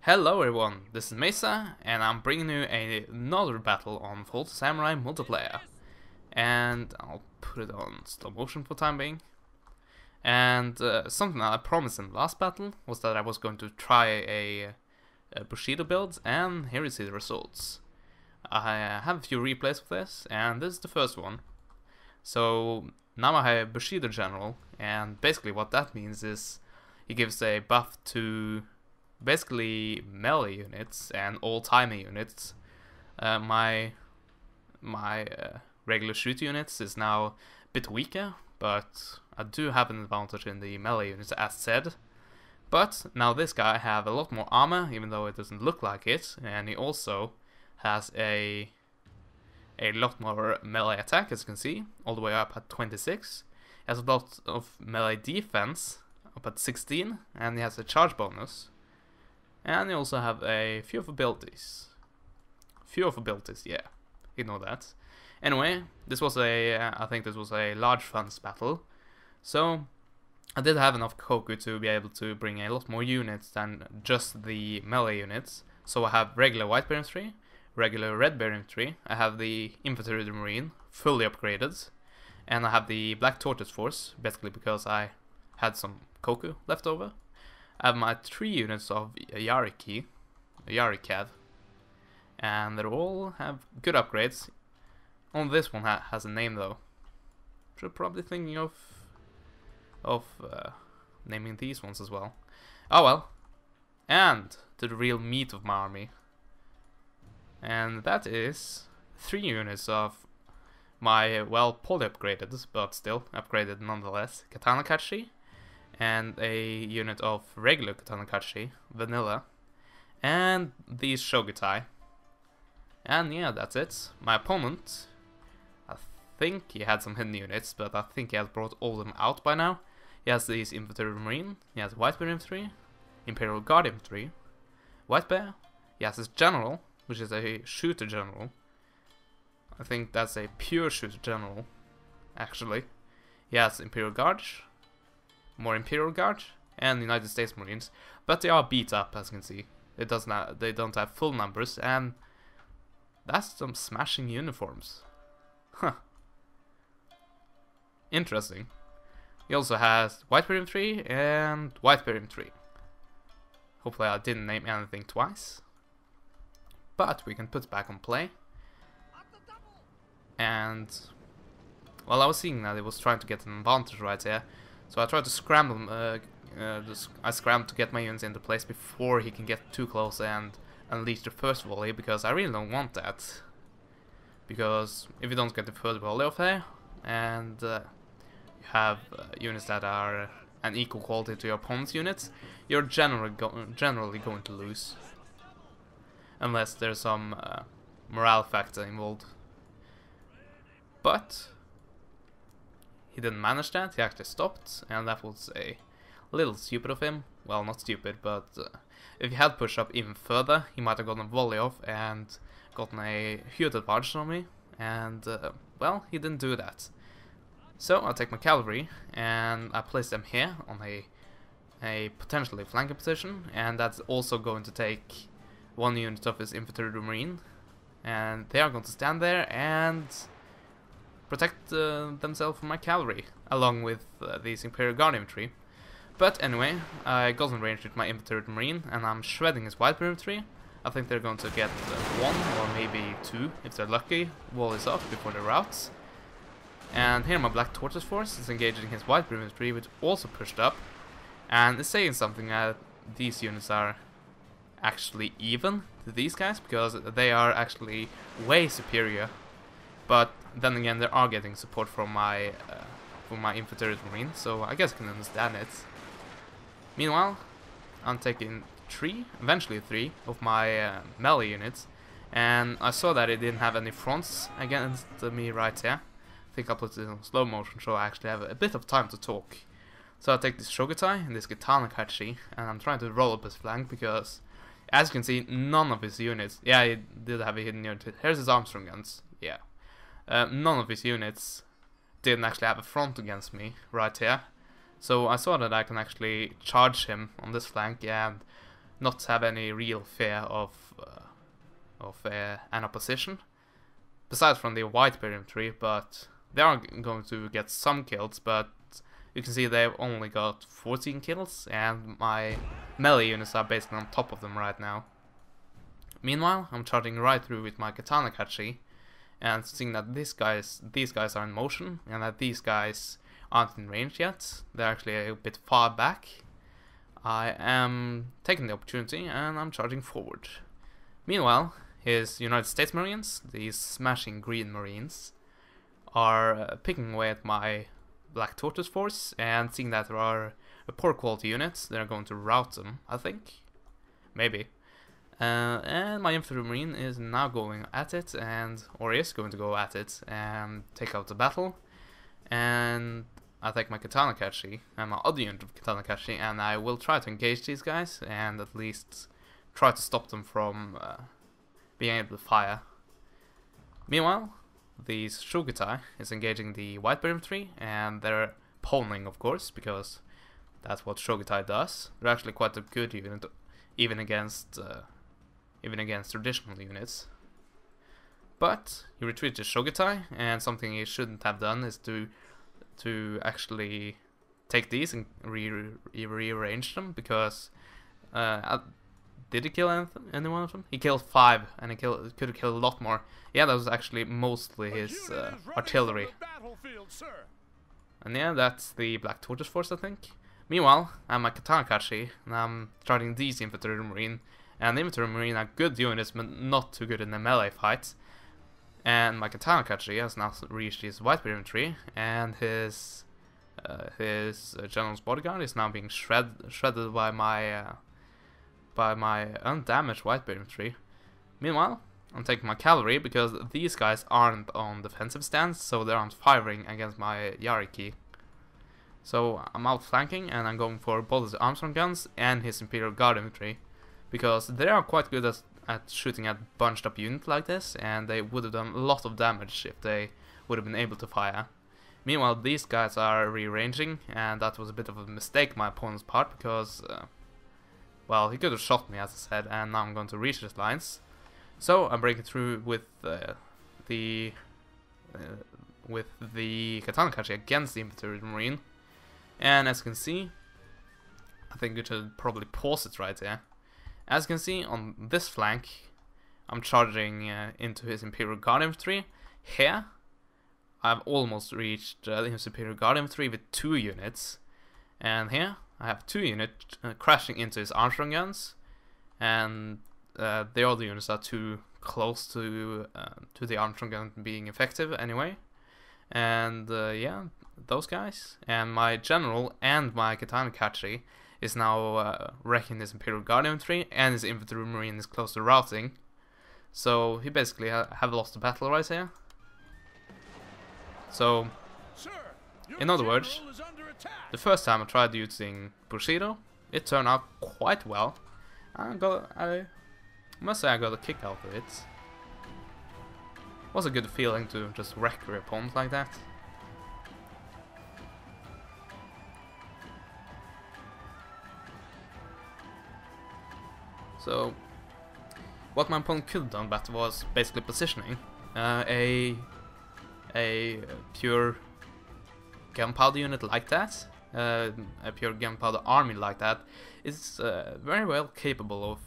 Hello everyone, this is Mesa, and I'm bringing you another battle on Full Samurai multiplayer. And I'll put it on slow motion for the time being. And something that I promised in the last battle was that I was going to try a Bushido build, and here you see the results. I have a few replays of this, and this is the first one. So now I have Bushido General, and basically what that means is he gives a buff to basically melee units and all timing units. My regular shoot units is now a bit weaker, but I do have an advantage in the melee units as said. But now this guy have a lot more armor, even though it doesn't look like it, and he also has a lot more melee attack, as you can see, all the way up at 26. He has a lot of melee defense up at 16, and he has a charge bonus. And they also have a few of abilities. Yeah. Ignore that. Anyway, this was I think this was a large funds battle. So, I did have enough Koku to be able to bring a lot more units than just the melee units. So I have regular White Bear Infantry, regular Red Bear Infantry, I have the Infantry Marine, fully upgraded. And I have the Black Tortoise Force, basically because I had some Koku left over. I have my 3 units of Yarikav, and they all have good upgrades. Only this one has a name though. Should probably thinking of naming these ones as well. Oh well. And to the real meat of my army, and that is 3 units of my poorly upgraded, but still upgraded nonetheless, Katana Kachi. And a unit of regular Katana Kachi, vanilla, and these Shogutai. And yeah, that's it. My opponent, I think he had some hidden units, but I think he has brought all of them out by now. He has these Infantry Marine, he has White Bear Infantry, Imperial Guard Infantry, White Bear, he has his General, which is a Shooter General. I think that's a pure Shooter General, actually. He has Imperial Guard, more Imperial Guard, and United States Marines, but they are beat up, as you can see. They don't have full numbers, and that's some smashing uniforms. Huh. Interesting. He also has White Bear Infantry and White Bear Infantry. Hopefully I didn't name anything twice. But we can put it back on play. And well, I was seeing that it was trying to get an advantage right here. So I tried to scramble, I scrambled to get my units into place before he can get too close and unleash the first volley, because I really don't want that. Because if you don't get the first volley off here, and you have units that are an equal quality to your opponent's units, you're generally going to lose. Unless there's some morale factor involved. But he didn't manage that, he actually stopped, and that was a little stupid of him. Well, not stupid, but if he had pushed up even further, he might have gotten a volley off and gotten a huge advantage on me, and well, he didn't do that. So I'll take my cavalry, and I place them here on a potentially flanking position, and that's also going to take 1 unit of his Infantry Marine, and they are going to stand there and protect themselves from my cavalry, along with these Imperial Guard Infantry. But anyway, I got in range with my Infantry Marine, and I'm shredding his White Bear Infantry. I think they're going to get 1 or maybe 2, if they're lucky. Wall is up before they're out. And here my Black Tortoise Force is engaging his White Bear Infantry, which also pushed up. And it's saying something that these units are actually even to these guys, because they are actually way superior. But then again, they are getting support from my Infantry Marine, so I guess I can understand it. Meanwhile, I'm taking 3, eventually 3, of my melee units, and I saw that it didn't have any fronts against me right here. I think I'll put it on slow motion so I actually have a bit of time to talk. So I take this Shogutai and this Katana Kachi, and I'm trying to roll up his flank because, as you can see, none of his units, yeah, he did have a hidden unit. Here's his Armstrong guns, yeah. None of his units didn't actually have a front against me right here. So I saw that I can actually charge him on this flank, and not have any real fear of an opposition, besides from the white infantry, but they are going to get some kills, but you can see they've only got 14 kills, and my melee units are basically on top of them right now. Meanwhile, I'm charging right through with my katana kachi, and seeing that these guys are in motion, and that these guys aren't in range yet, they're actually a bit far back, I am taking the opportunity and I'm charging forward. Meanwhile, his United States Marines, these smashing green Marines, are picking away at my Black Tortoise force, and seeing that there are poor quality units, they're going to rout them, I think. Maybe. And my infantry marine is now going at it, or is going to go at it, and take out the battle. And I take my katana kachi, and my other unit of katana kachi, and I will try to engage these guys, and at least try to stop them from being able to fire. Meanwhile, the Shogutai is engaging the white infantry, and they're poling, of course, because that's what Shogutai does. They're actually quite a good unit, even against traditional units. But he retreats to Shogutai, and something he shouldn't have done is to actually take these and rearrange them, because did he kill any one of them? He killed 5, and he could have killed a lot more. Yeah, that was actually mostly his artillery. And yeah, that's the Black Tortoise force, I think. Meanwhile, I'm my katana kachi, and I'm starting these infantry marine. And the infantry marine are good units, but not too good in the melee fights. And my katana kachi has now reached his white infantry, and his general's bodyguard is now being shredded by my undamaged white infantry. Meanwhile, I'm taking my cavalry, because these guys aren't on defensive stance, so they aren't firing against my Yariki. So I'm outflanking, and I'm going for both his Armstrong guns and his Imperial Guard infantry, because they are quite good at shooting at bunched up units like this, and they would have done a lot of damage if they would have been able to fire. Meanwhile, these guys are rearranging, and that was a bit of a mistake on my opponent's part, because well, he could have shot me, as I said, and now I'm going to reach his lines. So I'm breaking through with the katana kachi against the infantry marine, and as you can see, I think we should probably pause it right here. As you can see on this flank, I'm charging into his Imperial Guard infantry. Here, I've almost reached his Imperial Guard infantry with 2 units, and here I have 2 units crashing into his Armstrong guns, and the other units are too close to the Armstrong gun being effective anyway. And yeah, those guys, and my general and my katana kachi is now wrecking his Imperial Guard infantry, and his infantry marine is close to routing. So he basically have lost the battle right here. So, in other words, the first time I tried using Bushido, it turned out quite well. I must say I got a kick out of it. It was a good feeling to just wreck your opponent like that. So, what my opponent could have done better was basically positioning. A pure gunpowder unit like that, a pure gunpowder army like that, is very well capable of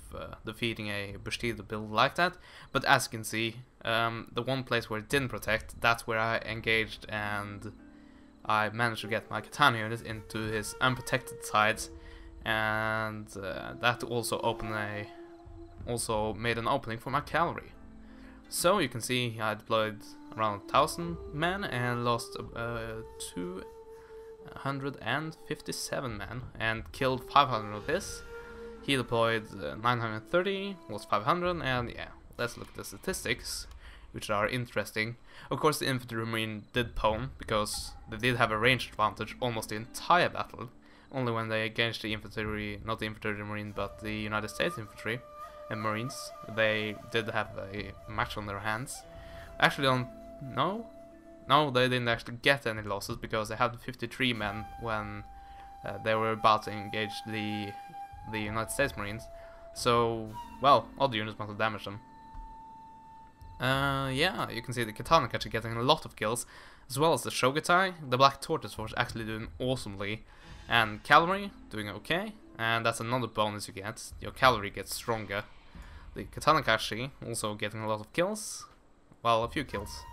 defeating a Bushido build like that. But as you can see, the one place where it didn't protect, that's where I engaged, and I managed to get my katana unit into his unprotected sides, and that also made an opening for my cavalry. So you can see I deployed around 1,000 men and lost 257 men and killed 500 of his. He deployed 930, lost 500, and yeah, let's look at the statistics, which are interesting. Of course, the infantry marine did pwn, because they did have a range advantage almost the entire battle. Only when they engaged the infantry, not the infantry marine, but the United States infantry and marines, they did have a match on their hands. Actually, no, they didn't actually get any losses, because they had 53 men when they were about to engage the United States Marines. So, well, other units must have damaged them. Yeah, you can see the Katana Catcher getting a lot of kills, as well as the Shogatai. The Black Tortoise Force actually doing awesomely, and Cavalry doing okay, and that's another bonus you get. Your cavalry gets stronger. The Katana Kashi also getting a lot of kills, well, a few kills.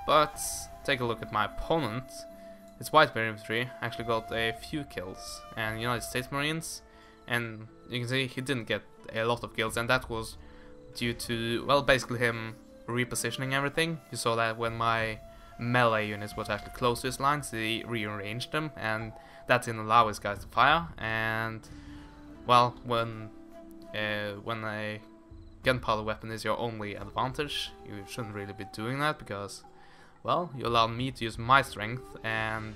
But take a look at my opponent. His White Bear Infantry actually got a few kills, and United States Marines, and you can see he didn't get a lot of kills, and that was due to, well, basically him repositioning everything. You saw that when my melee units was actually close to his lines, he rearranged them, and that didn't allow his guys to fire. And well, when a gunpowder weapon is your only advantage, you shouldn't really be doing that, because, well, you allowed me to use my strength and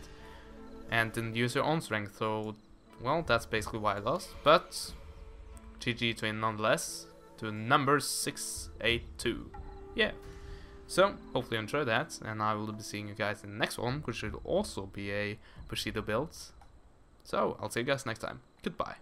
didn't use your own strength. So, well, that's basically why I lost. But GG to him nonetheless, to number 682. Yeah. So, hopefully you enjoyed that, and I will be seeing you guys in the next one, which should also be a Bushido build. So, I'll see you guys next time. Goodbye.